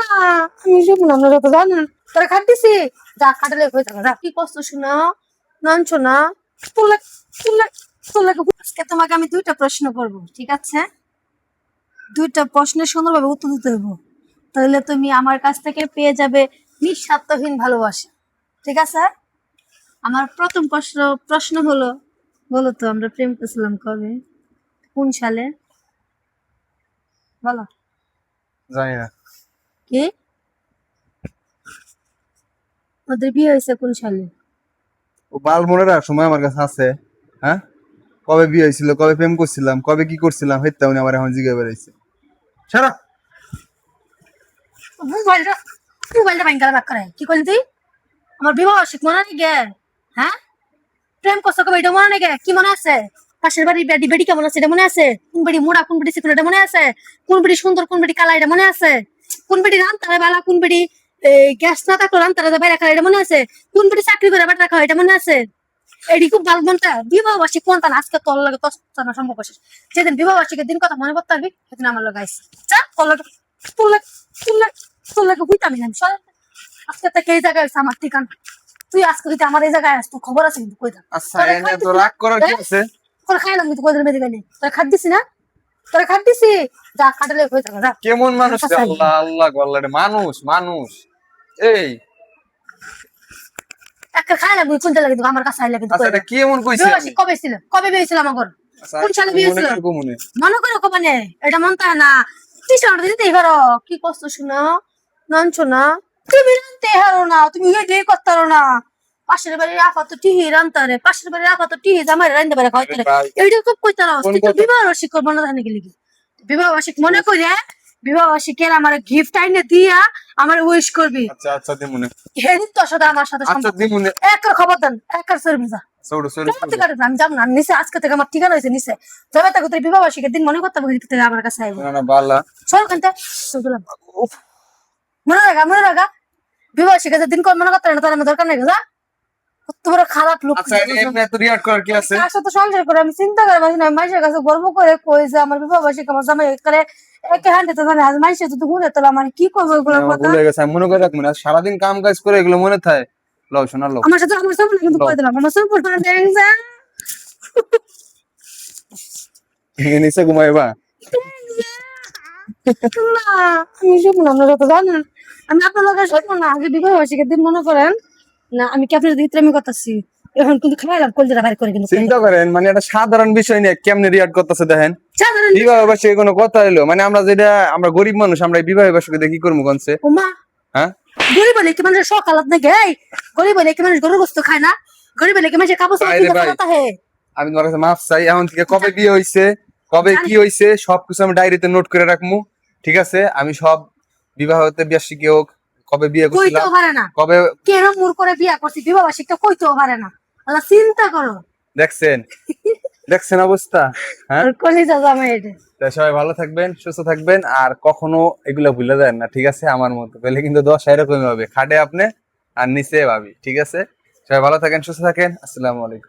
না আমি শুভ না, আমরা যত জানেন তোরা খাটিছি যা খাটালে হয়ে যাবে। কি কষ্ট শোনা নানছো না তুলে তুলে তুলে। আজকে তোমাকে আমি দুইটা প্রশ্ন করব, ঠিক আছে? দুইটা প্রশ্নের সুন্দরভাবে উত্তর দিতে হবে, তাহলে তুমি আমার কাছ থেকে পেয়ে যাবে নিঃস্বার্থহীন ভালোবাসা, ঠিক আছে? আমার প্রথম প্রশ্ন প্রশ্ন হলো, বলো তো আমরা প্রেম করছিলাম কবে, কোন সালে? বলো। জানি না। কি ওদের বিয়ে হয়েছে কোন সালে? ও বাল মনে রাখ সময় আমার কাছে আছে। হ্যাঁ, কবে বিয়ে হয়েছিল, কবে প্রেম করছিলাম, কবে কি করছিলাম, হেত্তা উনি আমার এখন জিজ্ঞাসা বেড়াইছে। সারা মোবাইলটা মোবাইলটা ভাঙ গেল করে কি করলি তুই? আমার বিবাহ বার্ষিক মনে নেই গে? হ্যাঁ, প্রেম করছো কবে এটা মনে নেই গে? কি মনে আছে? পাশের বাড়ির বেডি বেডি কেমন আছে এটা মনে আছে? কোন বেডি মোড়া, কোন বেডি সিকুর এটা মনে আছে? কোন বেডি সুন্দর, কোন বেডি কালা এটা মনে আছে? কোন বেডি রান্তারে বেলা, কোন বেডি গ্যাস না থাকলো রান্তারে বাইরে খাওয়া এটা মনে আছে? কোন বেডি চাকরি করে বেটা খাওয়া এটা মনে আছে? এডি খুব ভালো মনটা বিবাহ বার্ষিক কোনটা না আজকে তোর লাগে তোর না সম্পর্ক শেষ। যেদিন বিবাহ বার্ষিকের দিন কথা মনে করতে পারবি সেদিন আমার লগে আইসি। চা তোর লাগে তোর লাগে তোর লাগে তোর লাগে হইতামি না। সর আজকে থেকে এই জায়গায় আমার ঠিকানা। তুই আজকে যদি আমার এই জায়গায় আসতো খবর আছে কিন্তু কই থাক। আচ্ছা এনে তো রাগ করার কি আছে? তোর খাইলাম কিন্তু কই দিন মেদিকে নেই তোর খাট দিছি না, তোর খাট দিছি যা খাটালে হয়ে যাবে। যা কেমন মানুষ রে? আল্লাহ আল্লাহ গল্লা রে, মানুষ মানুষ। এই একটা খাইলাম তুই কোনটা লাগে আমার কাছে আইলা কিন্তু আচ্ছা এটা কি এমন কইছি বিবাহ আমি? বার্ষিক কবে ছিল, কবে বিয়ে ছিল আমার ঘর? আচ্ছা, কোন সালে বিয়ে ছিল? মনে মনে করো কমানে এটা মনটা না টিশার্ট দিতেই পারো। কি কষ্ট শোনা নানছো না তুমি রানতে হারো না, তুমি এটাই করতে পারো না। পাশের বাড়ির আফা তো টিহি রান্তারে, পাশের বাড়ির আফা তো টিহি জামাই রান্ধতে পারে খাইতে এইটা খুব কইতে রাও। তুই তো বিবাহ রসিক করবো না জানি গেলি বিবাহ রসিক মনে করে বিবাহ রসিকের আমার গিফট আইনে দিয়া আমার উইশ করবি। আচ্ছা আচ্ছা দিমুনে। হেদিন তোর সাথে আমার সাথে আচ্ছা দিমুনে। একের খবর দেন একের সরবিজা সৌড় সৌড় আমি যাবো না নিচে আজকে থেকে আমার ঠিকানা হয়েছে নিচে যাবে তাকে তোর বিবাহ বার্ষিকের দিন মনে করতে হবে থেকে আমার কাছে আইবো। না না বালা। চল কান্তা মনে রাখা বিবাহ বার্ষিকের দিন কোন মনে করতে না তার আমার দরকার নেই। যা তোমার খারাপ লোক। আচ্ছা এমনি এত রিয়াক্ট করার কি আছে? তার সাথে সংসার করে আমি চিন্তা করে পাচ্ছি না। মানুষের কাছে গর্ব করে কই যে আমার বিবাহ বার্ষিক আমার জামাই করে একে হান্ডে তো জানে আজ মানুষের যদি হুনে তাহলে আমার কি করবো এগুলো কথা ভুলে গেছে, আমি মনে করে রাখবো না। সারাদিন কাম কাজ করে এগুলো মনে থাকে। লও শোনা লও। আমার সাথে আমার সব কিন্তু কই দিলাম আমার সব পড়তে না নিচে ঘুমাইবা? না আমি শুভ না, আমরা যত জানেন আমি আপনার লোকের শুভ না। আগে বিবাহ বার্ষিকের দিন মনে করেন না আমি কি আপনার দিতে আমি করতেছি এখন কিন্তু খাইলাম কলজা বাইর করে কিন্তু চিন্তা করেন, মানে একটা সাধারণ বিষয় নিয়ে কেমনে রিয়াক্ট করতেছে দেখেন। সাধারণ বিবাহ বার্ষিকী কোনো কথা হইলো? মানে আমরা যেটা আমরা গরিব মানুষ, আমরা এই বিবাহ বার্ষিকী দেখি করবো কোনছে? ওমা হ্যাঁ, গরিব হলে কি মানুষের সকালত নাকি? গরিব হলে কি মানুষ গরুর গোস্ত খায় না? গরিব হলে কি মানুষের কাপড় চোপড় বাইরে কিনতে ভাই, পারতা হে? আমি তোমার কাছে মাফ চাই। এখন থেকে কবে বিয়ে হইছে, কবে কি হইছে সবকিছু আমি ডায়েরিতে নোট করে রাখবো, ঠিক আছে? আমি সব বিবাহতে বার্ষিকী হোক, কবে বিয়ে করছিলাম, কইতেও পারে না কবে কেন মুর করে বিয়া করছি বিবাহ বার্ষিকটা কইতেও পারে না। আল্লাহ চিন্তা করো। দেখছেন, দেখছেন অবস্থা। হ্যাঁ, আর কলিজা জামাই এটা তাই সবাই ভালো থাকবেন, সুস্থ থাকবেন, আর কখনো এগুলা ভুলে যান না, ঠিক আছে? আমার মতো পেলে কিন্তু 10 এরকমই হবে, খাটে আপনি আর নিচে ভাবি, ঠিক আছে? সবাই ভালো থাকেন, সুস্থ থাকেন, আসসালামু আলাইকুম।